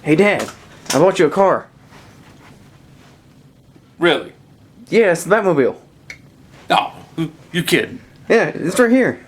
Hey, Dad, I bought you a car. Really? Yeah, it's the Batmobile. Oh, you kidding? Yeah, it's right here.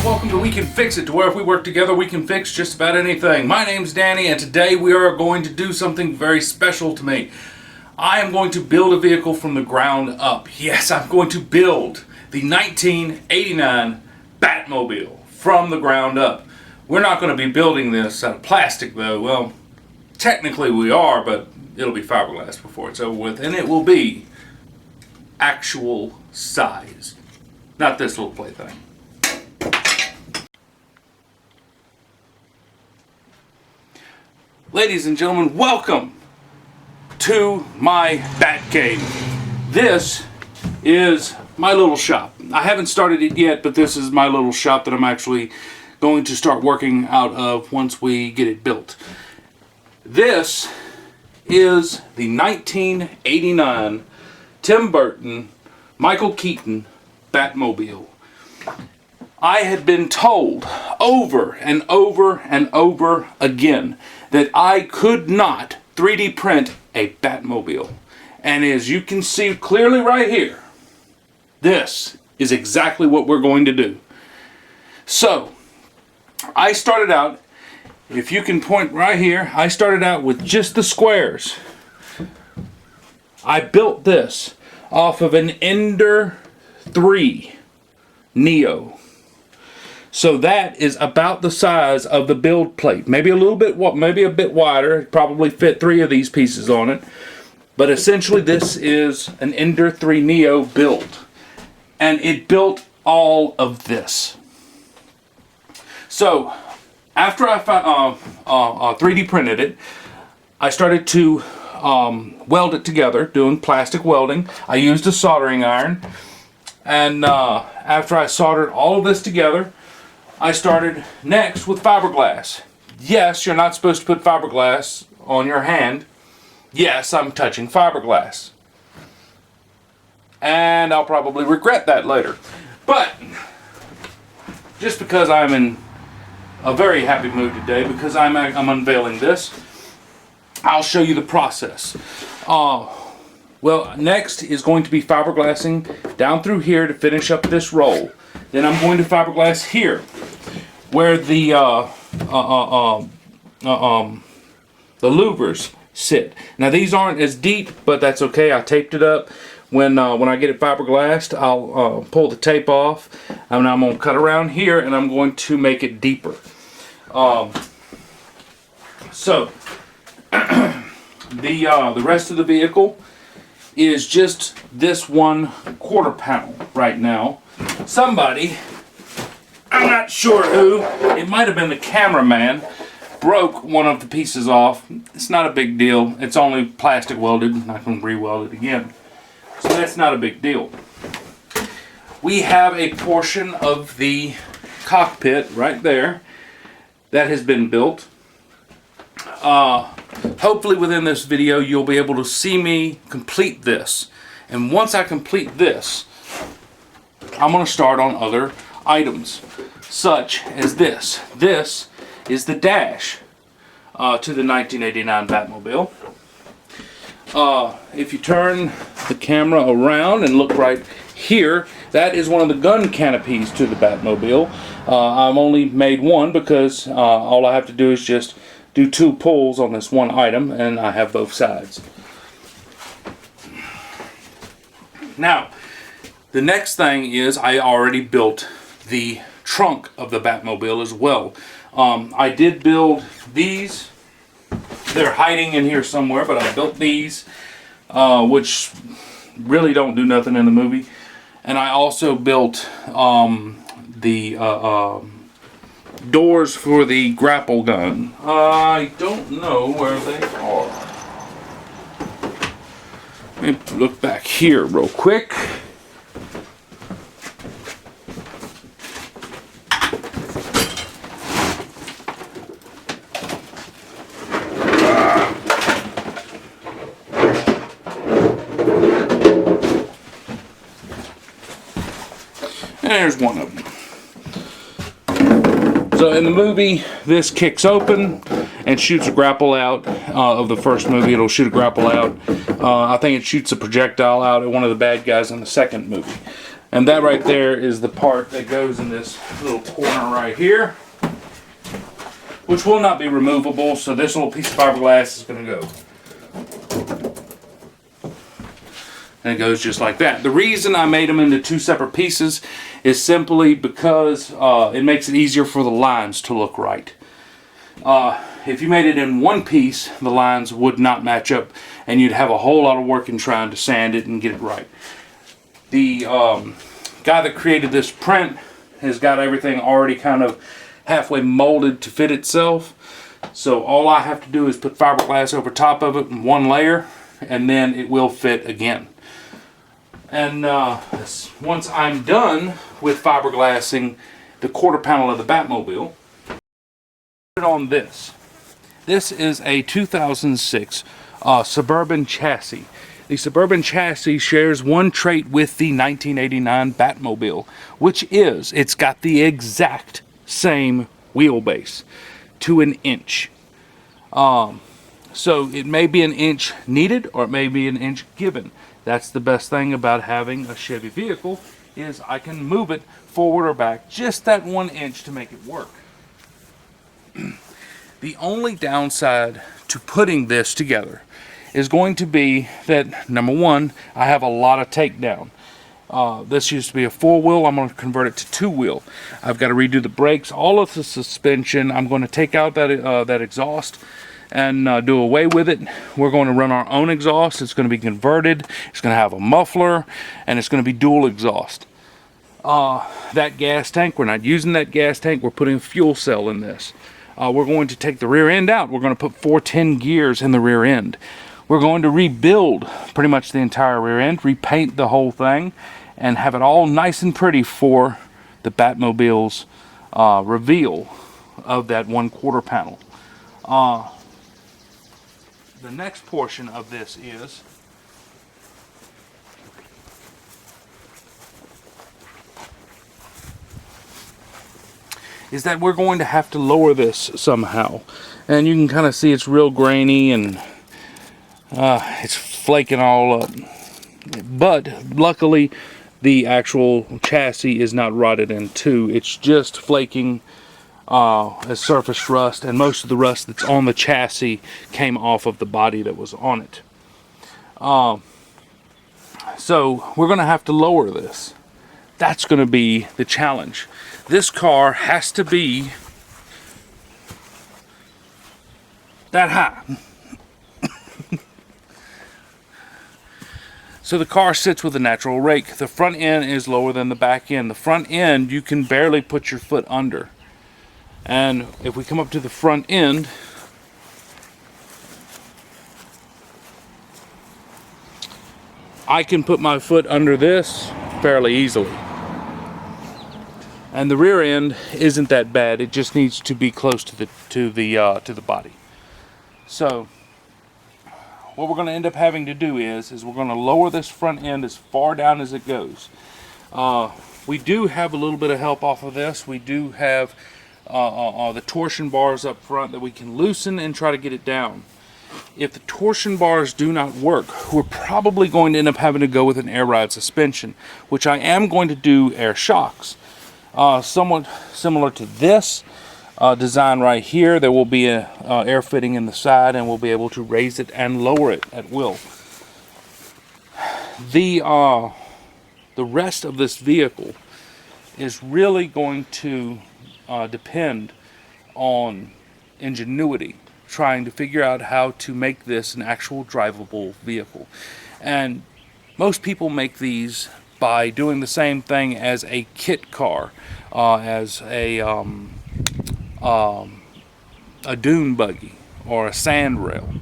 Welcome to We Can Fix It, to where if we work together we can fix just about anything. My name's Danny, and today we are going to do something very special to me. I am going to build a vehicle from the ground up. Yes, I'm going to build the 1989 Batmobile from the ground up. We're not going to be building this out of plastic though. Well, technically we are, but it'll be fiberglass before it's over with, and it will be actual size. Not this little plaything. Ladies and gentlemen, welcome to my Bat Cave. This is my little shop. I haven't started it yet, but this is my little shop that I'm actually going to start working out of once we get it built. This is the 1989 Tim Burton, Michael Keaton Batmobile. I had been told over and over and over again that I could not 3D print a Batmobile. And as you can see clearly right here, this is exactly what we're going to do. So, I started out, if you can point right here, I started out with just the squares. I built this off of an Ender 3 Neo. So that is about the size of the build plate. Maybe a bit wider. It'd probably fit 3 of these pieces on it. But essentially this is an Ender 3 Neo build. And it built all of this. So after I 3D printed it, I started to weld it together, doing plastic welding. I used a soldering iron. And after I soldered all of this together, I started next with fiberglass. Yes, you're not supposed to put fiberglass on your hand. Yes, I'm touching fiberglass. And I'll probably regret that later. But, just because I'm in a very happy mood today, because I'm unveiling this, I'll show you the process. Well, next is going to be fiberglassing down through here to finish up this roll. Then I'm going to fiberglass here, where the louvers sit. Now these aren't as deep, but that's okay. I taped it up. When I get it fiberglassed, I'll pull the tape off, and I'm going to cut around here, and I'm going to make it deeper. So the rest of the vehicle is just this one quarter panel right now. Somebody, I'm not sure who, it might have been the cameraman, broke one of the pieces off. It's not a big deal. It's only plastic welded, and I can re-weld it again. So that's not a big deal. We have a portion of the cockpit right there that has been built. Hopefully within this video you'll be able to see me complete this. And once I complete this, I'm going to start on other items, such as this. This is the dash to the 1989 Batmobile. If you turn the camera around and look right here, that is one of the gun canopies to the Batmobile. I've only made one because all I have to do is just do 2 pulls on this one item, and I have both sides. Now, the next thing is I already built the trunk of the Batmobile as well. I did build these. They're hiding in here somewhere, but I built these, which really don't do nothing in the movie. And I also built the doors for the grapple gun. I don't know where they are. Let me look back here real quick. And there's one of them. So in the movie, this kicks open and shoots a grapple out of the first movie. It'll shoot a grapple out. I think it shoots a projectile out at one of the bad guys in the second movie. And that right there is the part that goes in this little corner right here, which will not be removable. So this little piece of fiberglass is going to go. And it goes just like that. The reason I made them into two separate pieces is simply because it makes it easier for the lines to look right. If you made it in one piece, the lines would not match up, and you'd have a whole lot of work in trying to sand it and get it right. The guy that created this print has got everything already kind of halfway molded to fit itself. So all I have to do is put fiberglass over top of it in one layer, and then it will fit again. And once I'm done with fiberglassing the quarter panel of the Batmobile, put it on this. This is a 2006 Suburban chassis. The Suburban chassis shares one trait with the 1989 Batmobile, which is it's got the exact same wheelbase to an inch. So it may be an inch needed or it may be an inch given. That's the best thing about having a Chevy vehicle, is I can move it forward or back just that 1 inch to make it work. The only downside to putting this together is going to be that, number one, I have a lot of takedown. This used to be a 4-wheel. I'm going to convert it to 2-wheel. I've got to redo the brakes, all of the suspension. I'm going to take out that exhaust and do away with it. We're going to run our own exhaust. It's going to be converted. It's going to have a muffler, and it's going to be dual exhaust. That gas tank, we're not using that gas tank. We're putting a fuel cell in this. We're going to take the rear end out. We're going to put 410 gears in the rear end. We're going to rebuild pretty much the entire rear end, repaint the whole thing, and have it all nice and pretty for the Batmobile's reveal of that 1/4 panel. The next portion of this is that we're going to have to lower this somehow. And you can kind of see it's real grainy and it's flaking all up. But luckily the actual chassis is not rotted in two. It's just flaking as surface rust, and most of the rust that's on the chassis came off of the body that was on it. So we're going to have to lower this. That's going to be the challenge. This car has to be that high. So the car sits with a natural rake. The front end is lower than the back end. The front end you can barely put your foot under. And if we come up to the front end, I can put my foot under this fairly easily. And the rear end isn't that bad. It just needs to be close to the body. So what we're going to end up having to do is we're going to lower this front end as far down as it goes. We do have a little bit of help off of this. We do have the torsion bars up front that we can loosen and try to get it down. If the torsion bars do not work, we're probably going to end up having to go with an air ride suspension, which I am going to do air shocks. Somewhat similar to this design right here. There will be a air fitting in the side, and we'll be able to raise it and lower it at will. The rest of this vehicle is really going to depend on ingenuity, trying to figure out how to make this an actual drivable vehicle. And most people make these by doing the same thing as a kit car, as a dune buggy or a sand rail.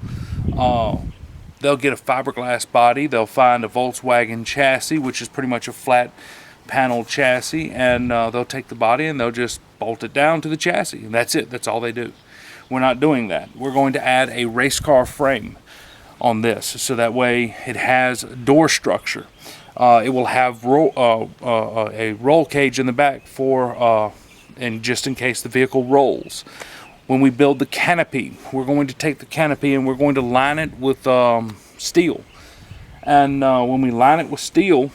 they'll get a fiberglass body. They'll find a Volkswagen chassis, which is pretty much a flat panel chassis, and they'll take the body and they'll just bolt it down to the chassis, and that's it. That's all they do. We're not doing that. We're going to add a race car frame on this, so that way it has door structure. It will have a roll cage in the back for and just in case the vehicle rolls. When we build the canopy, we're going to take the canopy and we're going to line it with steel. And when we line it with steel,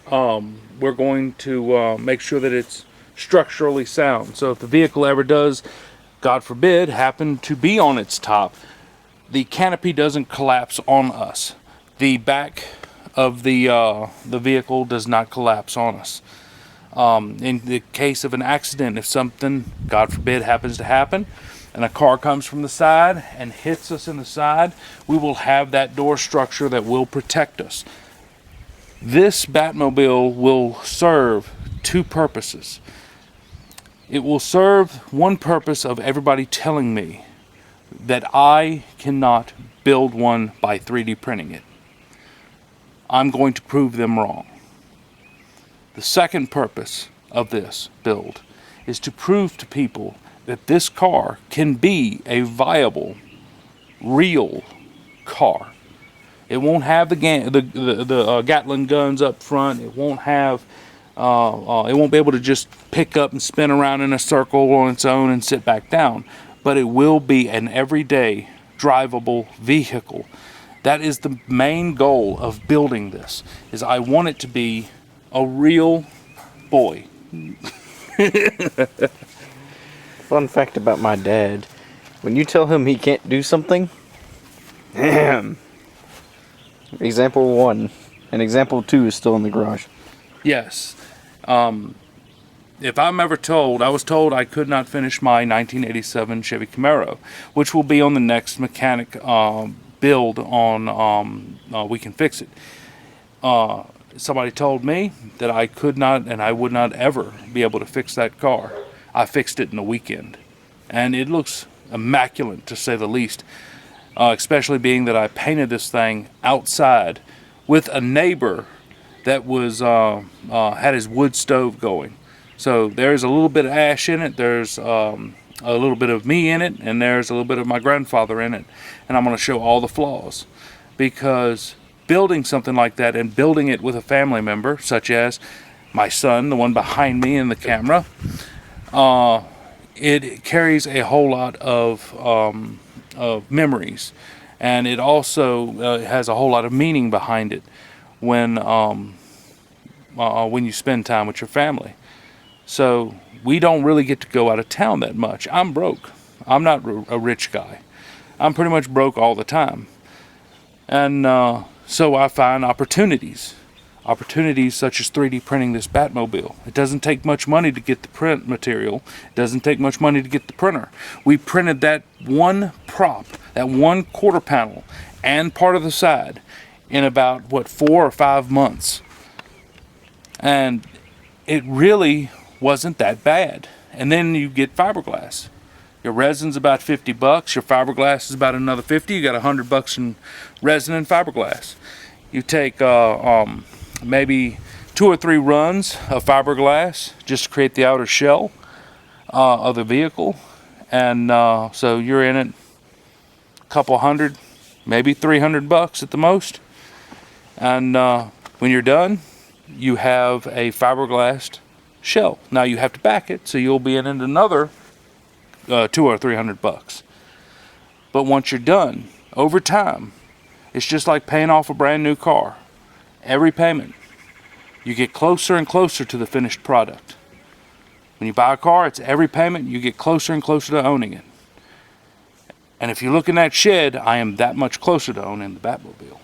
we're going to make sure that it's structurally sound. So if the vehicle ever does, God forbid, happen to be on its top, the canopy doesn't collapse on us. The back of the vehicle does not collapse on us. In the case of an accident, if something, God forbid, happens to happen, and a car comes from the side and hits us in the side, we will have that door structure that will protect us. This Batmobile will serve two purposes. It will serve one purpose of everybody telling me that I cannot build one by 3D printing it. I'm going to prove them wrong. The second purpose of this build is to prove to people that this car can be a viable, real car. It won't have the Gatling guns up front. It won't have. It won't be able to just pick up and spin around in a circle on its own and sit back down. But it will be an everyday drivable vehicle. That is the main goal of building this. Is I want it to be a real boy. Fun fact about my dad. When you tell him he can't do something, damn. Example 1. And example 2 is still in the garage. Yes. If I'm ever told, I was told I could not finish my 1987 Chevy Camaro, which will be on the next mechanic build on We Can Fix It. Somebody told me that I could not and I would not ever be able to fix that car. I fixed it in a weekend. And it looks immaculate, to say the least. Especially being that I painted this thing outside with a neighbor that was had his wood stove going. So there's a little bit of ash in it, there's a little bit of me in it, and there's a little bit of my grandfather in it. And I'm going to show all the flaws. Because building something like that and building it with a family member, such as my son, the one behind me in the camera, it carries a whole lot of memories, and it also has a whole lot of meaning behind it when you spend time with your family. So we don't really get to go out of town that much. I'm broke. I'm not a rich guy. I'm pretty much broke all the time, and so I find opportunities such as 3D printing this Batmobile. It doesn't take much money to get the print material. It doesn't take much money to get the printer. We printed that one prop, that one quarter panel, and part of the side in about, 4 or 5 months. And it really wasn't that bad. And then you get fiberglass. Your resin's about $50. Your fiberglass is about another $50. You got $100 in resin and fiberglass. You take maybe 2 or 3 runs of fiberglass just to create the outer shell of the vehicle, and so you're in it a couple hundred, maybe $300 at the most. And when you're done, you have a fiberglass shell. Now you have to back it, so you'll be in it another $200 or $300. But once you're done, over time, it's just like paying off a brand new car. Every payment, you get closer and closer to the finished product. When you buy a car, it's every payment, you get closer and closer to owning it. And if you look in that shed, I am that much closer to owning the Batmobile.